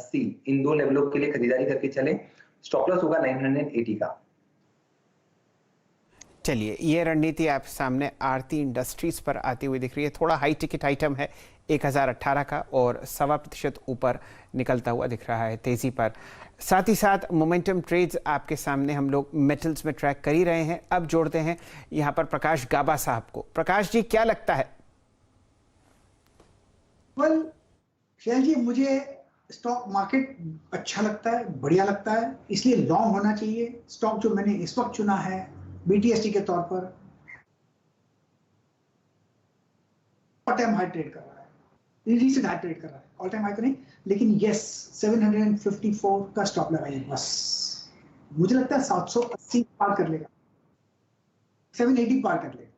980 इन दो लेवलों के लिए खरीदारी करके चले। स्टॉप लॉस होगा 980 का। चलिए, ये रणनीति आप सामने आरती इंडस्ट्रीज पर आती हुई दिख रही है। थोड़ा हाई टिकट आइटम है 1018 का और 1.25% ऊपर निकलता हुआ दिख रहा है तेजी पर। साथ ही साथ मोमेंटम ट्रेड्स आपके सामने हम लोग मेटल्स में ट्रैक कर ही रहे हैं। अब जोड़ते हैं यहाँ पर प्रकाश गाबा साहब को। प्रकाश जी, क्या लगता है? शैल जी, मुझे स्टॉक मार्केट अच्छा लगता है, बढ़िया लगता है, इसलिए लॉन्ग होना चाहिए। स्टॉक जो मैंने इस वक्त चुना है BTST के तौर पर ऑल टाइम हाई ट्रेड कर रहा है, रीसेंट हाई ट्रेड कर रहा है, ऑल टाइम हाई तो नहीं, लेकिन यस 754 का स्टॉप लगाइए बस। मुझे लगता है 780 पार कर लेगा, 780 पार कर लेगा।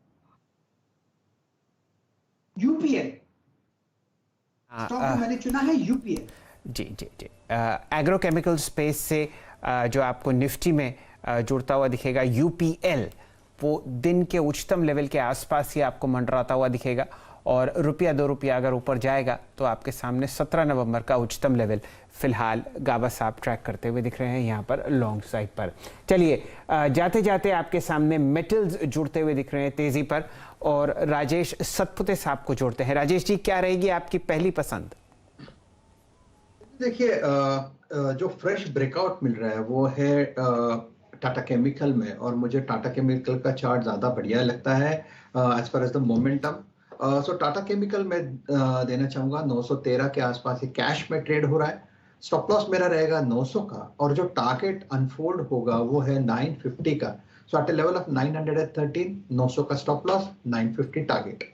UPL स्टॉक जो मैंने चुना है UPL। जी जी जी, एग्रोकेमिकल स्पेस से जो आपको निफ्टी में जुड़ता हुआ दिखेगा UPL, वो दिन के उच्चतम लेवल के आसपास ही आपको मंडराता हुआ दिखेगा और रुपया 2 रुपया अगर ऊपर जाएगा तो आपके सामने 17 नवंबर का उच्चतम लेवल फिलहाल गाबा साहब ट्रैक करते हुए दिख रहे हैं यहाँ पर लॉन्ग साइड पर। चलिए, जाते जाते आपके सामने मेटल्स जुड़ते हुए दिख रहे हैं तेजी पर और राजेश सतपुते साहब को जोड़ते हैं। राजेश जी, क्या रहेगी आपकी पहली पसंद? देखिए, जो फ्रेश ब्रेकआउट मिल रहा है वो है टाटा केमिकल में, और मुझे टाटा केमिकल का चार्ट ज्यादा बढ़िया लगता है as far as the momentum. So Tata chemical में देना चाहूंगा 913 के आसपास ही कैश में ट्रेड हो रहा है। स्टॉप लॉस मेरा रहेगा 900 का और जो टारगेट अनफोल्ड होगा वो है 950 का। सो एट ए लेवल ऑफ 913, 900 का स्टॉप लॉस, 950 टारगेट।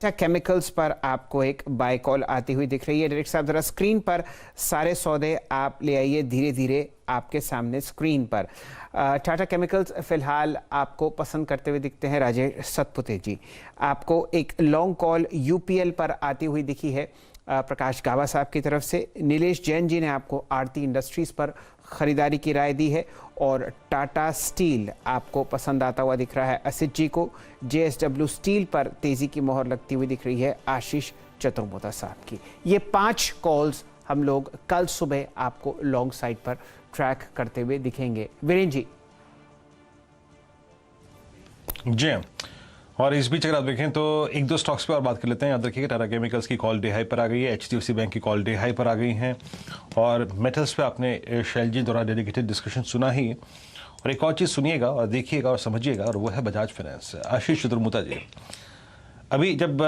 केमिकल्स पर आपको एक बाय कॉल आती हुई दिख रही है। डायरेक्ट साहब, जरा स्क्रीन पर सारे सौदे आप ले आइए धीरे धीरे आपके सामने स्क्रीन पर। टाटा केमिकल्स फिलहाल आपको पसंद करते हुए दिखते हैं राजेश सतपुते जी। आपको एक लॉन्ग कॉल UPL पर आती हुई दिखी है प्रकाश गाबा साहब की तरफ से। नीलेश जैन जी ने आपको आरती इंडस्ट्रीज पर खरीदारी की राय दी है और टाटा स्टील आपको पसंद आता हुआ दिख रहा है असित जी को। JSW स्टील पर तेजी की मोहर लगती हुई दिख रही है आशीष चतुर्वेदी साहब की। ये 5 कॉल्स हम लोग कल सुबह आपको लॉन्ग साइड पर ट्रैक करते हुए दिखेंगे। वीरेंद्र जी, और इस बीच अगर आप देखें तो एक दो स्टॉक्स पे और बात कर लेते हैं। याद रखिएगा, टाटा केमिकल्स की कॉल डे हाई पर आ गई है, HDFC बैंक की कॉल डे हाई पर आ गई हैं, और मेटल्स पे आपने शैल जी द्वारा डेडिकेटेड डिस्कशन सुना ही। और एक और चीज़ सुनिएगा और देखिएगा और समझिएगा, और वो है बजाज फाइनेंस। आशीष चतुर्वेदी जी, अभी जब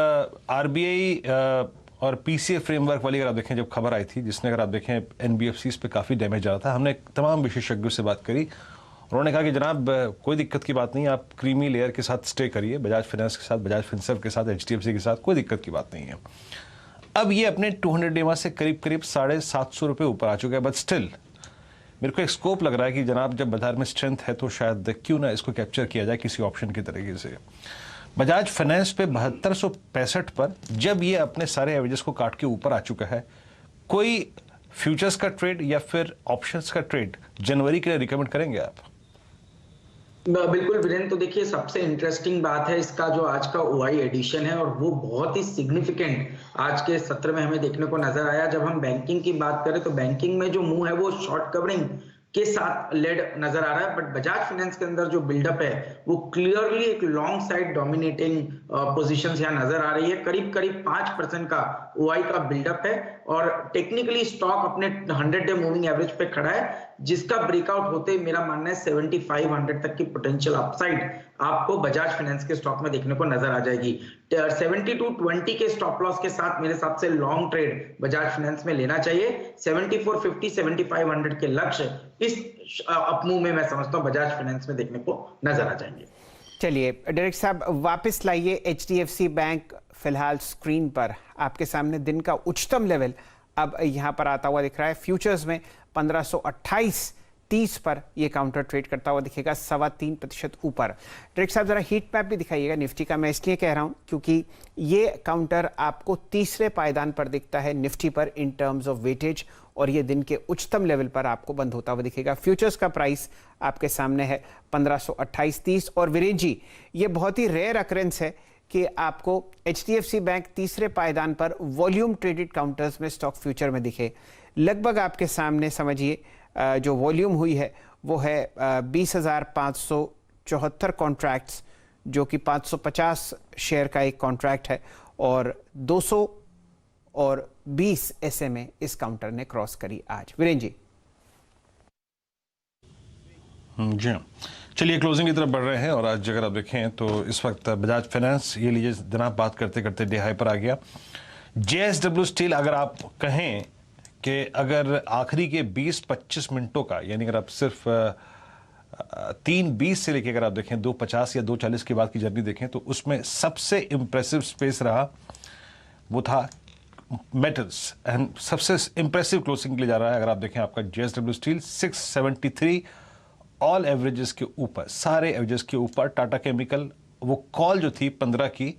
RBI और PCA फ्रेमवर्क वाली अगर आप देखें जब खबर आई थी, जिसने अगर आप देखें NBFCs पे काफ़ी डैमेज आ रहा था, हमने तमाम विशेषज्ञों से बात करी। उन्होंने कहा कि जनाब कोई दिक्कत की बात नहीं, आप क्रीमी लेयर के साथ स्टे करिए, बजाज फाइनेंस के साथ, बजाज फिनसर्व के साथ, HDFC के साथ, कोई दिक्कत की बात नहीं है। अब ये अपने 200 EMA से करीब करीब 750 रुपये ऊपर आ चुका है, बट स्टिल मेरे को एक स्कोप लग रहा है कि जनाब जब बाजार में स्ट्रेंथ है तो शायद क्यों ना इसको कैप्चर किया जाए किसी ऑप्शन के तरीके से। बजाज फाइनेंस पे 7265 पर जब ये अपने सारे एवरेजेस को काट के ऊपर आ चुका है, कोई फ्यूचर्स का ट्रेड या फिर ऑप्शंस का ट्रेड जनवरी के लिए रिकमेंड करेंगे आप? बिल्कुल वीरेंद्र, तो देखिए सबसे इंटरेस्टिंग बात है इसका जो आज का OI एडिशन है, और वो बहुत ही सिग्निफिकेंट आज के सत्र में हमें देखने को नजर आया। जब हम बैंकिंग की बात करें तो बैंकिंग में जो मूव है वो शॉर्ट कवरिंग के साथ लेड नजर आ रहा है, बट बजाज फाइनेंस के अंदर जो बिल्डअप है वो क्लियरली एक लॉन्ग साइड डोमिनेटिंग पोजीशंस यहाँ नजर आ रही है। करीब करीब 5% का OI का बिल्डअप है और टेक्निकली स्टॉक अपने 100 डे मूविंग एवरेज पे खड़ा है, जिसका ब्रेकआउट होते ही मेरा मानना है 7500 तक की पोटेंशियल अपसाइड आपको बजाज फाइनेंस के स्टॉक में देखने को नजर आ जाएगी। 7220 के स्टॉप लॉस के साथ मेरे हिसाब से लॉन्ग ट्रेड बजाज फाइनेंस में लेना चाहिए। 7450 7500 के लक्ष्य इस अपमूव में मैं समझता हूं बजाज फाइनेंस में देखने को नजर आ जाएंगे। चलिए डायरेक्ट साहब, वापस लाइए HDFC बैंक फिलहाल स्क्रीन पर आपके सामने। दिन का उच्चतम लेवल अब यहां पर आता हुआ दिख रहा है। फ्यूचर्स में 1528.30 पर यह काउंटर ट्रेड करता हुआ दिखेगा, 3.25% ऊपर। डायरेक्ट साहब, जरा हीट मैप भी दिखाइएगा निफ्टी का। मैं इसलिए कह रहा हूं क्योंकि ये काउंटर आपको तीसरे पायदान पर दिखता है निफ्टी पर इन टर्म्स ऑफ वेटेज, और ये दिन के उच्चतम लेवल पर आपको बंद होता हुआ दिखेगा। फ्यूचर्स का प्राइस आपके सामने है 1528.30। और वीरेंद्र जी, ये बहुत ही रेयर अकरेंस है कि आपको HDFC बैंक तीसरे पायदान पर वॉल्यूम ट्रेडेड काउंटर्स में स्टॉक फ्यूचर में दिखे। लगभग आपके सामने समझिए जो वॉल्यूम हुई है वो है 20,574 कॉन्ट्रैक्ट्स, जो कि 550 शेयर का एक कॉन्ट्रैक्ट है, और 220 SMA इस काउंटर ने क्रॉस करी आज। वीरेंद्र जी। जी चलिए क्लोजिंग की तरफ बढ़ रहे हैं, और आज अगर आप देखें तो इस वक्त बजाज फाइनेंस, ये लीजिए जनाब बात करते करते डे हाई पर आ गया। JSW स्टील, अगर आप कहें कि अगर आखिरी के 20-25 मिनटों का, यानी अगर आप सिर्फ 3:20 से लेकर अगर आप देखें 2:50 या 2:40 के बाद की जर्नी देखें, तो उसमें सबसे इंप्रेसिव स्पेस रहा वो था मेटल्स, एंड सबसे इंप्रेसिव क्लोजिंग के लिए जा रहा है। अगर आप देखें आपका JSW स्टील 673 ऑल एवरेजेस के ऊपर, सारे एवरेजेस के ऊपर। टाटा केमिकल, वो कॉल जो थी 15 की,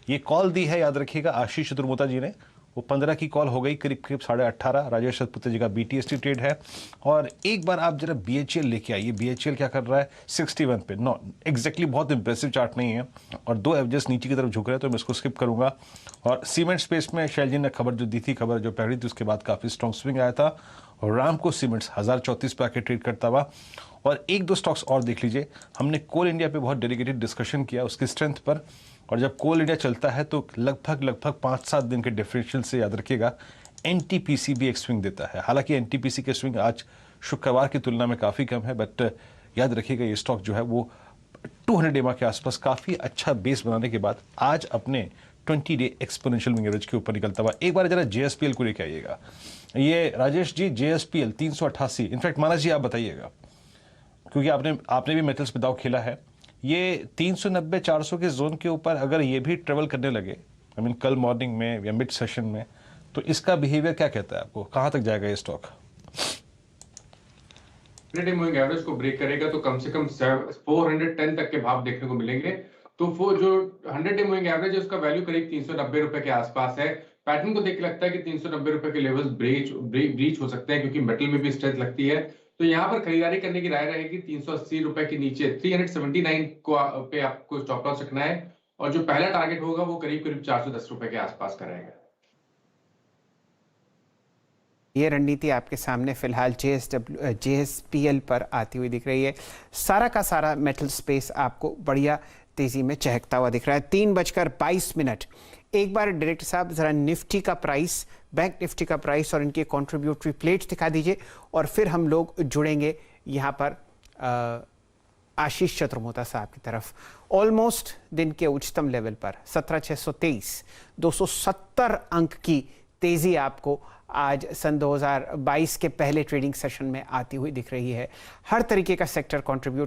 ये कॉल दी है, याद रखिएगा, आशीष चतुर्मोता जी ने, वो 15 की कॉल हो गई, करीब करीब 18:30। राजेश सतपुते जी का BTST ट्रेड है। और एक बार आप जरा BHEL लेके आइए, BHEL क्या कर रहा है 61 पे, नो एग्जैक्टली बहुत इंप्रेसिव चार्ट नहीं है, और 2 एवरेजेस नीचे की तरफ झुक रहे हैं, तो मैं इसको स्किप करूंगा। और सीमेंट स्पेस में शैलजी ने खबर जो दी थी, खबर जो पहली थी, उसके बाद काफी स्ट्रॉन्ग स्विंग आया था, और रामको सीमेंट्स 1034 पे आके ट्रेड करता हुआ। और 1-2 स्टॉक्स और देख लीजिए, हमने कोल इंडिया पे बहुत डेडिकेटेड डिस्कशन किया उसकी स्ट्रेंथ पर, और जब कोल इंडिया चलता है तो लगभग 5-7 दिन के डिफरेंशियल से, याद रखिएगा, NTPC भी एक स्विंग देता है। हालांकि NTPC के स्विंग आज शुक्रवार की तुलना में काफ़ी कम है, बट याद रखिएगा ये स्टॉक जो है वो 200 EMA के आसपास काफ़ी अच्छा बेस बनाने के बाद आज अपने 20 डे एक्सपोनेंशियल मूविंग एवरेज के ऊपर निकलता हुआ। एक बार जरा JSPL को लेकर आइएगा। ये राजेश जी, JSPL 388, इनफैक्ट मानस जी आप बताइएगा, क्योंकि आपने भी मेटल्स पे दाव खेला है, ये 390-400 के जोन के ऊपर अगर ये भी ट्रेवल करने लगे, आई मीन कल मॉर्निंग में या मिड सेशन में, तो इसका बिहेवियर क्या कहता है आपको, कहां तक जाएगा ये स्टॉक? 100 डे मूविंग एवरेज को ब्रेक करेगा तो कम से कम 410 तक के भाव देखने को मिलेंगे। तो वो जो 100 डे मूविंग एवरेज है उसका वैल्यू करीब 390 रुपए के आसपास है। पैटर्न को देख के लगता है कि 390 रुपए के लेवल्स ब्रीच हो सकते हैं, क्योंकि मेटल में भी स्ट्रेंथ लगती है। तो यहाँ पर खरीदारी करने की राय रहेगी 380 रुपए के नीचे 379 पे आपको स्टॉप लॉस रखना है, और जो पहला टारगेट होगा वो करीब 410 रुपए के आसपास का रहेगा। ये रणनीति आपके सामने फिलहाल JSPL पर आती हुई दिख रही है। सारा का सारा मेटल स्पेस आपको बढ़िया तेजी में चहकता हुआ दिख रहा है। 3:22। एक बार डायरेक्टर साहब जरा निफ्टी का प्राइस, बैंक निफ्टी का प्राइस और इनके कॉन्ट्रीब्यूटरी प्लेट्स दिखा दीजिए, और फिर हम लोग जुड़ेंगे यहाँ पर आशीष चतुर्मोता साहब की तरफ। ऑलमोस्ट दिन के उच्चतम लेवल पर 17,623, 270 अंक की तेजी आपको आज सन 2022 के पहले ट्रेडिंग सेशन में आती हुई दिख रही है। हर तरीके का सेक्टर कंट्रीब्यूट